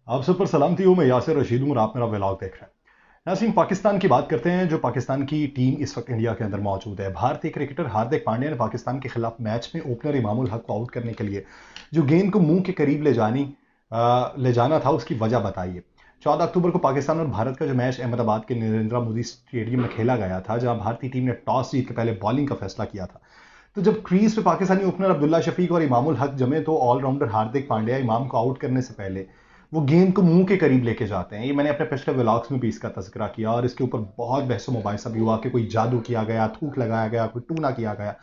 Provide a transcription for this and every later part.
आप सब पर सलामती हो। मैं यासिर रशीद हूं और आप मेरा व्लॉग देख रहे हैं। नाज़रीन, पाकिस्तान की बात करते हैं। जो पाकिस्तान की टीम इस वक्त इंडिया के अंदर मौजूद है, भारतीय क्रिकेटर हार्दिक पांड्या ने पाकिस्तान के खिलाफ मैच में ओपनर इमामुल हक को आउट करने के लिए जो गेंद को मुंह के करीब ले जाना था, उसकी वजह बताई है। 14 अक्टूबर को पाकिस्तान और भारत का जो मैच अहमदाबाद के नरेंद्र मोदी स्टेडियम में खेला गया था, जहां भारतीय टीम ने टॉस जीत के पहले बॉलिंग का फैसला किया था। तो जब क्रीज पे पाकिस्तानी ओपनर अब्दुल्ला शफीक और इमामुल हक जमे, तो ऑलराउंडर हार्दिक पांड्या इमाम को आउट करने से पहले वो गेंद को मुंह के करीब लेके जाते हैं। ये मैंने अपने पिछले व्लॉग्स में भी इसका तज़किरा किया और इसके ऊपर बहुत बहस मुबाहिसा भी हुआ कि कोई जादू किया गया, थूक लगाया गया, कोई टूना किया गया।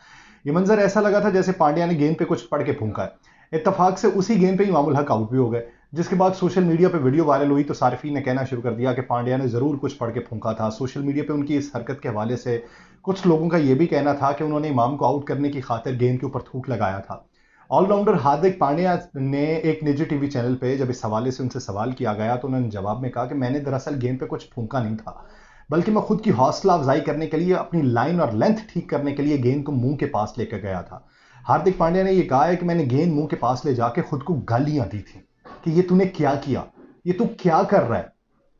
ये मंजर ऐसा लगा था जैसे पांड्या ने गेंद पे कुछ पढ़ के फूंका है। इत्तेफाक से उसी गेंद पे इमामुल हक आउट भी हो गए, जिसके बाद सोशल मीडिया पे वीडियो वायरल हुई तो सार्फिन ने कहना शुरू कर दिया कि पांड्या ने जरूर कुछ पढ़ के फूंका था। सोशल मीडिया पे उनकी इस हरकत के हवाले से कुछ लोगों का यह भी कहना था कि उन्होंने इमाम को आउट करने की खातिर गेंद के ऊपर थूक लगाया था। ऑलराउंडर हार्दिक पांड्या ने एक निजी टीवी चैनल पे जब इस हवाले से उनसे सवाल किया गया, तो उन्होंने जवाब में कहा कि मैंने दरअसल गेंद पे कुछ फूंका नहीं था, बल्कि मैं खुद की हौसला अफजाई करने के लिए, अपनी लाइन और लेंथ ठीक करने के लिए गेंद को मुंह के पास लेकर गया था। हार्दिक पांड्या ने यह कहा है कि मैंने गेंद मुंह के पास ले जाके खुद को गालियां दी थी कि ये तूने क्या किया, ये तू क्या कर रहा है,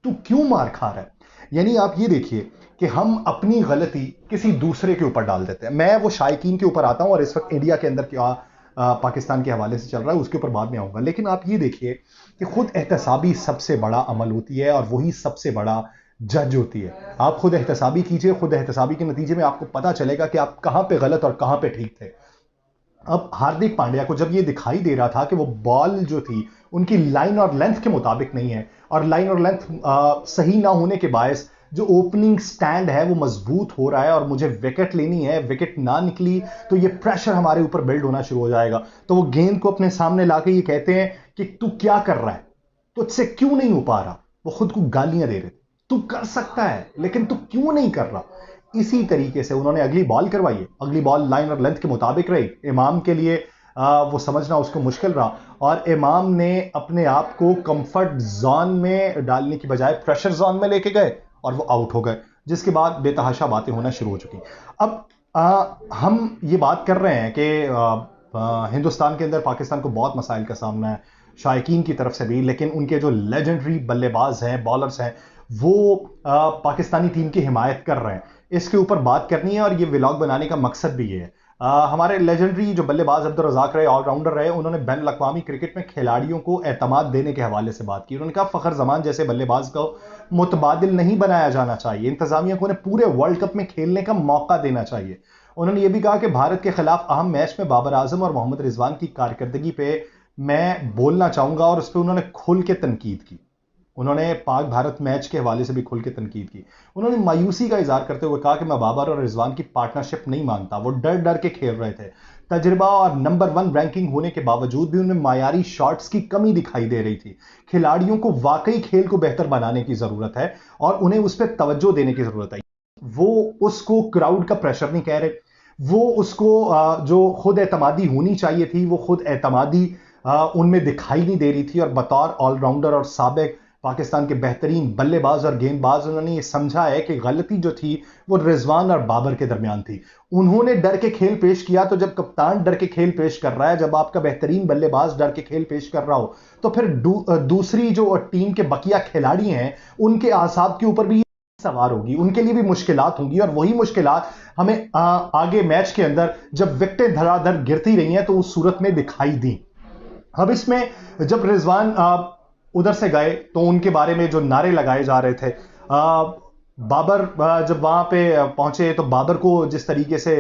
तू क्यों मार खा रहा है। यानी आप ये देखिए कि हम अपनी गलती किसी दूसरे के ऊपर डाल देते हैं। मैं वो शायकीन के ऊपर आता हूं और इस वक्त इंडिया के अंदर क्या पाकिस्तान के हवाले से चल रहा है उसके ऊपर बाद में आऊंगा। लेकिन आप ये देखिए कि खुद एहतसाबी सबसे बड़ा अमल होती है और वही सबसे बड़ा जज होती है। आप खुद एहतसाबी कीजिए, खुद एहतसाबी के नतीजे में आपको पता चलेगा कि आप कहां पे गलत और कहां पे ठीक थे। अब हार्दिक पांड्या को जब ये दिखाई दे रहा था कि वो बॉल जो थी उनकी लाइन और लेंथ के मुताबिक नहीं है, और लाइन और लेंथ सही ना होने के बायस जो ओपनिंग स्टैंड है वो मजबूत हो रहा है और मुझे विकेट लेनी है, विकेट ना निकली तो ये प्रेशर हमारे ऊपर बिल्ड होना शुरू हो जाएगा, तो वो गेंद को अपने सामने लाके ये कहते हैं कि तू क्या कर रहा है, तुझसे क्यों नहीं हो पा रहा। वो खुद को गालियां दे रहे थे, तू कर सकता है लेकिन तू क्यों नहीं कर रहा। इसी तरीके से उन्होंने अगली बॉल करवाई है, अगली बॉल लाइन और लेंथ के मुताबिक रही। इमाम के लिए वो समझना उसको मुश्किल रहा और इमाम ने अपने आप को कंफर्ट जोन में डालने की बजाय प्रेशर जोन में लेके गए और वो आउट हो गए, जिसके बाद बेतहाशा बातें होना शुरू हो चुकी। अब हम ये बात कर रहे हैं कि हिंदुस्तान के अंदर पाकिस्तान को बहुत मसाइल का सामना है, शायकीन की तरफ से भी, लेकिन उनके जो लेजेंडरी बल्लेबाज हैं, बॉलर्स हैं, वो पाकिस्तानी टीम की हिमायत कर रहे हैं। इसके ऊपर बात करनी है और ये व्लॉग बनाने का मकसद भी ये है। हमारे लेजेंडरी जो बल्लेबाज अब्दुल रज़ाक रहे, ऑलराउंडर रहे, उन्होंने बैन अवी क्रिकेट में खिलाड़ियों को एतमाद देने के हवाले से बात की। उन्होंने कहा फ़खर जमान जैसे बल्लेबाज को मुतबादिल नहीं बनाया जाना चाहिए, इंतजामिया को उन्हें पूरे वर्ल्ड कप में खेलने का मौका देना चाहिए। उन्होंने यह भी कहा कि भारत के खिलाफ अहम मैच में बाबर आजम और मोहम्मद रिजवान की कारकर्दगी पे मैं बोलना चाहूंगा और उस पर उन्होंने खुल के तनकीद की। उन्होंने पाक भारत मैच के हवाले से भी खुल के तनकीद की। उन्होंने मायूसी का इजहार करते हुए कहा कि मैं बाबर और रिजवान की पार्टनरशिप नहीं मानता, वो डर डर के खेल रहे थे। तजर्बा और नंबर 1 रैंकिंग होने के बावजूद भी उनमें मायारी शॉट्स की कमी दिखाई दे रही थी। खिलाड़ियों को वाकई खेल को बेहतर बनाने की जरूरत है और उन्हें उस पर तवज्जो देने की जरूरत है। वो उसको क्राउड का प्रेशर नहीं कह रहे, वो उसको जो खुद एतमादी होनी चाहिए थी, वो खुद एतमादी उनमें दिखाई नहीं दे रही थी। और बतौर ऑलराउंडर और साबिक पाकिस्तान के बेहतरीन बल्लेबाज और गेंदबाज, उन्होंने ये समझा है कि गलती जो थी वो रिजवान और बाबर के दरमियान थी। उन्होंने डर के खेल पेश किया, तो जब कप्तान डर के खेल पेश कर रहा है, जब आपका बेहतरीन बल्लेबाज डर के खेल पेश कर रहा हो, तो फिर दूसरी जो टीम के बकिया खिलाड़ी हैं उनके आसाब के ऊपर भी सवार होगी, उनके लिए भी मुश्किलात होंगी। और वही मुश्किलात हमें आगे मैच के अंदर जब विकेटें धड़ाधड़ गिरती रही हैं तो उस सूरत में दिखाई दी। अब इसमें जब रिजवान उधर से गए तो उनके बारे में जो नारे लगाए जा रहे थे, बाबर जब वहां पे पहुंचे तो बाबर को जिस तरीके से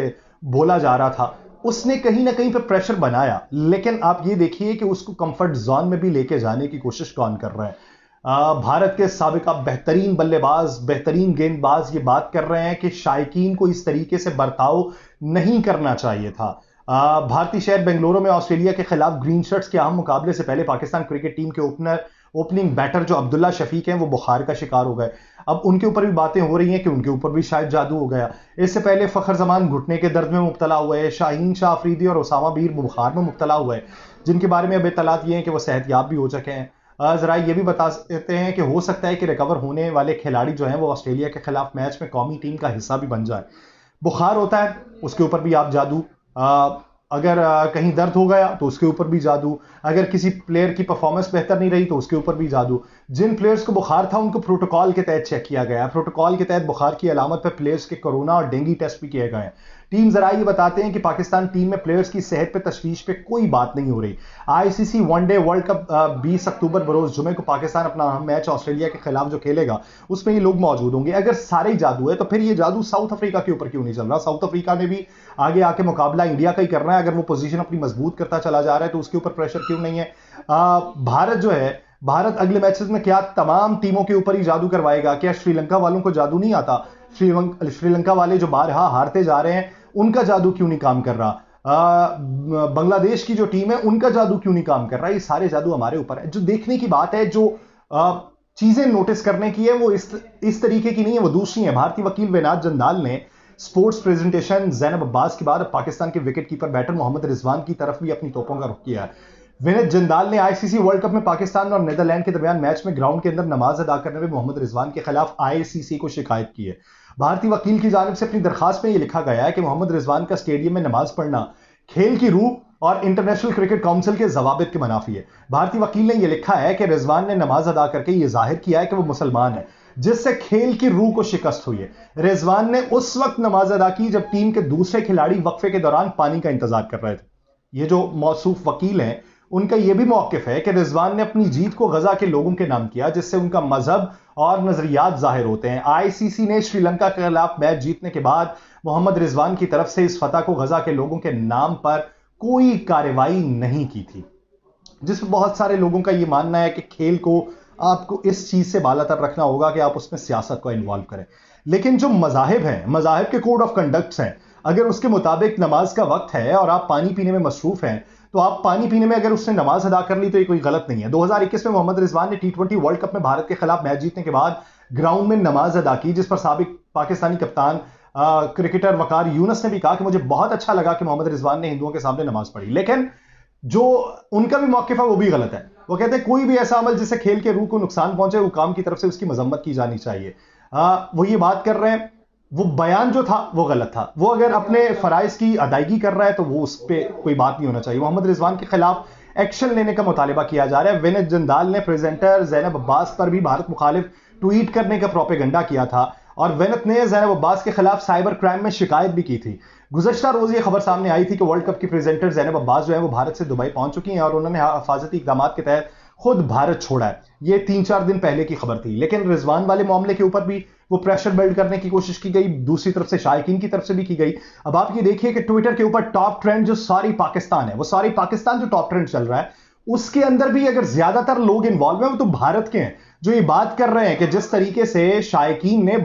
बोला जा रहा था, उसने कहीं ना कहीं पे प्रेशर बनाया। लेकिन आप ये देखिए कि उसको कंफर्ट जोन में भी लेके जाने की कोशिश कौन कर रहा है। भारत के साबिका बेहतरीन बल्लेबाज, बेहतरीन गेंदबाज ये बात कर रहे हैं कि शायकीन को इस तरीके से बर्ताव नहीं करना चाहिए था। भारतीय शहर बेंगलुरु में ऑस्ट्रेलिया के खिलाफ ग्रीन शर्ट्स के अहम मुकाबले से पहले पाकिस्तान क्रिकेट टीम के ओपनिंग बैटर जो अब्दुल्ला शफीक हैं वो बुखार का शिकार हो गए। अब उनके ऊपर भी बातें हो रही हैं कि उनके ऊपर भी शायद जादू हो गया। इससे पहले फखर जमान घुटने के दर्द में मुब्तला हुए, शाहीन शाह अफरीदी और उसामा बीर बुखार में मुब्तला हुए, जिनके बारे में अब इत्तलात ये हैं कि वो सेहतयाब भी हो चुके हैं। जरा ये भी बता सकते हैं कि हो सकता है कि रिकवर होने वाले खिलाड़ी जो हैं वो ऑस्ट्रेलिया के खिलाफ मैच में कौमी टीम का हिस्सा भी बन जाए। बुखार होता है, उसके ऊपर भी आप जादू अगर कहीं दर्द हो गया तो उसके ऊपर भी जादू, अगर किसी प्लेयर की परफॉर्मेंस बेहतर नहीं रही तो उसके ऊपर भी जादू। जिन प्लेयर्स को बुखार था उनको प्रोटोकॉल के तहत चेक किया गया, प्रोटोकॉल के तहत बुखार की अलामत पर प्लेयर्स के कोरोना और डेंगू टेस्ट भी किए गए हैं। टीम जरा ये बताते हैं कि पाकिस्तान टीम में प्लेयर्स की सेहत पे तशवीश पे कोई बात नहीं हो रही। आईसीसी वनडे वर्ल्ड कप 20 अक्टूबर बरोज जुमे को पाकिस्तान अपना अहम मैच ऑस्ट्रेलिया के खिलाफ जो खेलेगा उसमें ये लोग मौजूद होंगे। अगर सारे ही जादू है तो फिर ये जादू साउथ अफ्रीका के ऊपर क्यों नहीं चल रहा? साउथ अफ्रीका ने भी आगे आके मुकाबला इंडिया का ही करना है। अगर वो पोजीशन अपनी मजबूत करता चला जा रहा है तो उसके ऊपर प्रेशर क्यों नहीं है? भारत जो है, भारत अगले मैचेस में क्या तमाम टीमों के ऊपर ही जादू करवाएगा? क्या श्रीलंका वालों को जादू नहीं आता? श्रीलंका वाले जो बारहा हारते जा रहे हैं उनका जादू क्यों नहीं काम कर रहा? बांग्लादेश की जो टीम है उनका जादू क्यों नहीं काम कर रहा? ये सारे जादू हमारे ऊपर है। जो देखने की बात है, जो चीजें नोटिस करने की है, वो इस तरीके की नहीं है, वो दूसरी है। भारतीय वकील वेनाद जंदाल ने स्पोर्ट्स प्रेजेंटेशन जैनब अब्बास के बाद पाकिस्तान के wicket keeper batter Mohammad Rizwan की तरफ भी अपनी तोपों का रुख किया है। विनीत जंदाल ने आईसीसी वर्ल्ड कप में पाकिस्तान और नीदरलैंड के दरमियान मैच में ग्राउंड के अंदर नमाज अदा करने में मोहम्मद रिजवान के खिलाफ आईसीसी को शिकायत की है। भारतीय वकील की जानिब से अपनी दरखास्त में यह लिखा गया है कि मोहम्मद रिजवान का स्टेडियम में नमाज पढ़ना खेल की रूह और इंटरनेशनल क्रिकेट काउंसिल के जवाबित के मुनाफी है। भारतीय वकील ने यह लिखा है कि रिजवान ने नमाज अदा करके यह जाहिर किया है कि वो मुसलमान है, जिससे खेल की रूह को शिकस्त हुई है। रिजवान ने उस वक्त नमाज अदा की जब टीम के दूसरे खिलाड़ी वक्फे के दौरान पानी का इंतजार कर रहे थे। ये जो मौसूफ वकील हैं उनका यह भी मौकिफ है कि रिजवान ने अपनी जीत को गजा के लोगों के नाम किया, जिससे उनका मजहब और नजरियात जाहिर होते हैं। आईसीसी ने श्रीलंका के खिलाफ मैच जीतने के बाद मोहम्मद रिजवान की तरफ से इस फतह को गजा के लोगों के नाम पर कोई कार्रवाई नहीं की थी, जिसमें बहुत सारे लोगों का यह मानना है कि खेल को आपको इस चीज से बालातर रखना होगा कि आप उसमें सियासत को इन्वॉल्व करें। लेकिन जो मजाहिब हैं, मजाहिब के कोड ऑफ कंडक्ट्स हैं, अगर उसके मुताबिक नमाज का वक्त है और आप पानी पीने में मसरूफ हैं, तो आप पानी पीने में अगर उसने नमाज अदा कर ली तो ये कोई गलत नहीं है। 2021 में मोहम्मद रिजवान ने टी20 वर्ल्ड कप में भारत के खिलाफ मैच जीतने के बाद ग्राउंड में नमाज अदा की, जिस पर साबिक पाकिस्तानी कप्तान क्रिकेटर वकार यूनुस ने भी कहा कि मुझे बहुत अच्छा लगा कि मोहम्मद रिजवान ने हिंदुओं के सामने नमाज पढ़ी। लेकिन जो उनका भी मौकिफ है वो भी गलत है। वो कहते हैं कोई भी ऐसा अमल जिससे खेल के रूह को नुकसान पहुंचे, हुकाम की तरफ से उसकी मजम्मत की जानी चाहिए। वो ये बात कर रहे हैं, वो बयान जो था वो गलत था। वो अगर अपने फराइज की अदायगी कर रहा है तो वो उस पर कोई बात नहीं होना चाहिए। मोहम्मद रिजवान के खिलाफ एक्शन लेने का मुतालिबा किया जा रहा है। विनीत जंदाल ने प्रेजेंटर जैनब अब्बास पर भी भारत मुखालिफ ट्वीट करने का प्रोपेगेंडा किया था और विनीत ने जैनब अब्बास के खिलाफ साइबर क्राइम में शिकायत भी की थी। गुज़श्ता रोज ये खबर सामने आई थी कि वर्ल्ड कप की प्रेजेंटर जैनब अब्बास जो है वो भारत से दुबई पहुंच चुकी हैं और उन्होंने हिफाजती इक़दाम के तहत खुद भारत छोड़ा है। ये 3-4 दिन पहले की खबर थी। लेकिन रिजवान वाले मामले के ऊपर भी वो प्रेशर बिल्ड करने की कोशिश की गई, दूसरी तरफ से शायकीन की तरफ से भी की गई। अब आप ये देखिए कि ट्विटर के ऊपर टॉप ट्रेंड जो सारी पाकिस्तान है, वो सारी पाकिस्तान जो टॉप ट्रेंड चल रहा है उसके अंदर भी अगर ज्यादातर लोग इन्वॉल्व हैं वो तो भारत के हैं, जो ये बात कर रहे हैं कि जिस तरीके से शायकीन ने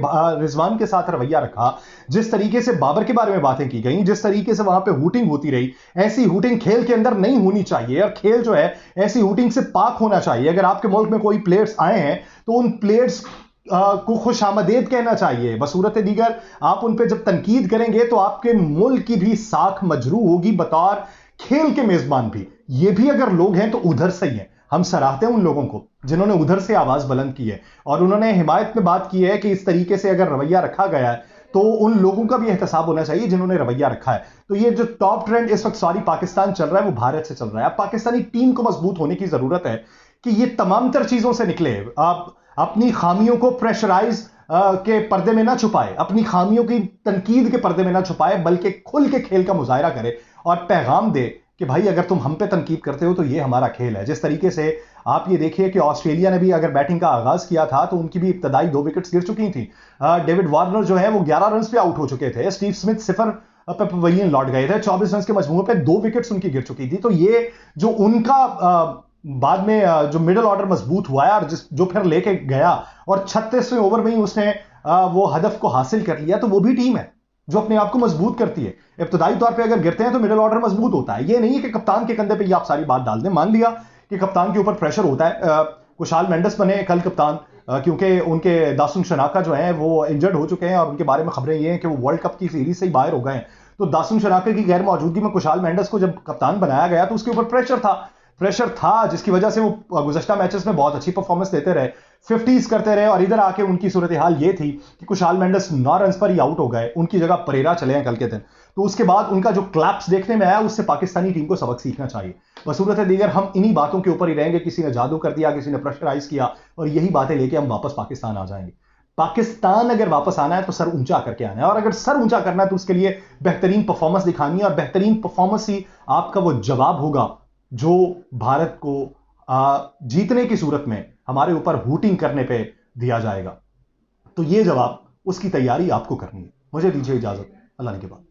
रिजवान के साथ रवैया रखा, जिस तरीके से बाबर के बारे में बातें की गई, जिस तरीके से वहां पे हूटिंग होती रही, ऐसी हूटिंग खेल के अंदर नहीं होनी चाहिए और खेल जो है ऐसी हूटिंग से पाक होना चाहिए। अगर आपके मुल्क में कोई प्लेयर्स आए हैं तो उन प्लेयर्स को खुश आमदेद कहना चाहिए। बसूरत दीगर आप उन पे जब तनकीद करेंगे तो आपके मुल्क की भी साख मजरू होगी बतौर खेल के मेजबान भी। ये भी अगर लोग हैं तो उधर से ही हैं। हम सराहते हैं उन लोगों को जिन्होंने उधर से आवाज बुलंद की है और उन्होंने हिमायत में बात की है कि इस तरीके से अगर रवैया रखा गया है तो उन लोगों का भी एहतसाब होना चाहिए जिन्होंने रवैया रखा है। तो ये जो टॉप ट्रेंड इस वक्त सारी पाकिस्तान चल रहा है वो भारत से चल रहा है। अब पाकिस्तानी टीम को मजबूत होने की जरूरत है कि ये तमाम तर चीजों से निकले। आप अपनी खामियों को प्रेशराइज के पर्दे में ना छुपाए, अपनी खामियों की तनकीद के पर्दे में ना छुपाए, बल्कि खुल के खेल का मुजाहरा करे और पैगाम दे कि भाई अगर तुम हम पे तनकीद करते हो तो ये हमारा खेल है। जिस तरीके से आप ये देखिए कि ऑस्ट्रेलिया ने भी अगर बैटिंग का आगाज किया था तो उनकी भी इब्तदाई 2 विकेट्स गिर चुकी थी। डेविड वार्नर जो है वो 11 रन पे आउट हो चुके थे। स्टीव स्मिथ 0 पे पवेलियन लौट गए थे। 24 रन के मजमूए पे 2 विकेट्स उनकी गिर चुकी थी। तो ये जो उनका बाद में जो मिडिल ऑर्डर मजबूत हुआ है और जो फिर लेके गया और 36वें ओवर में ही उसने वो हदफ को हासिल कर लिया, तो वो भी टीम है जो अपने आप को मजबूत करती है। इब्तदाई तौर पे अगर गिरते हैं तो मिडिल ऑर्डर मजबूत होता है। ये नहीं है कि कप्तान के कंधे पे ये आप सारी बात डाल दें। मान लिया कि कप्तान के ऊपर प्रेशर होता है, कुशाल मेंडिस बने कल कप्तान क्योंकि उनके दासुन शनाका जो है वो इंजर्ड हो चुके हैं और उनके बारे में खबरें ये हैं कि वो वर्ल्ड कप की सीरीज से ही बाहर हो गए हैं। तो दासुन शनाका की गैर मौजूदगी में कुशाल मेंडिस को जब कप्तान बनाया गया तो उसके ऊपर प्रेशर था जिसकी वजह से वो गुज़श्ता मैचेस में बहुत अच्छी परफॉर्मेंस देते रहे। 50s करते रहे और इधर आके उनकी सूरत हाल ये थी कि कुशाल मेंडिस 9 रन पर ही आउट हो गए, उनकी जगह परेरा चले हैं कल के दिन। तो उसके बाद उनका जो क्लैप्स देखने में आया, उससे पाकिस्तानी टीम को सबक सीखना चाहिए। बसूरत दीगर हम इन्हीं बातों के ऊपर ही रहेंगे, किसी ने जादू कर दिया, किसी ने प्रेशराइज किया, और यही बातें लेके हम वापस पाकिस्तान आ जाएंगे। पाकिस्तान अगर वापस आना है तो सर ऊंचा करके आना है, और अगर सर ऊंचा करना है तो उसके लिए बेहतरीन परफॉर्मेंस दिखानी है, और बेहतरीन परफॉर्मेंस ही आपका वो जवाब होगा जो भारत को जीतने की सूरत में हमारे ऊपर हूटिंग करने पे दिया जाएगा। तो ये जवाब, उसकी तैयारी आपको करनी है। मुझे दीजिए इजाजत, अल्लाह ने के बाद।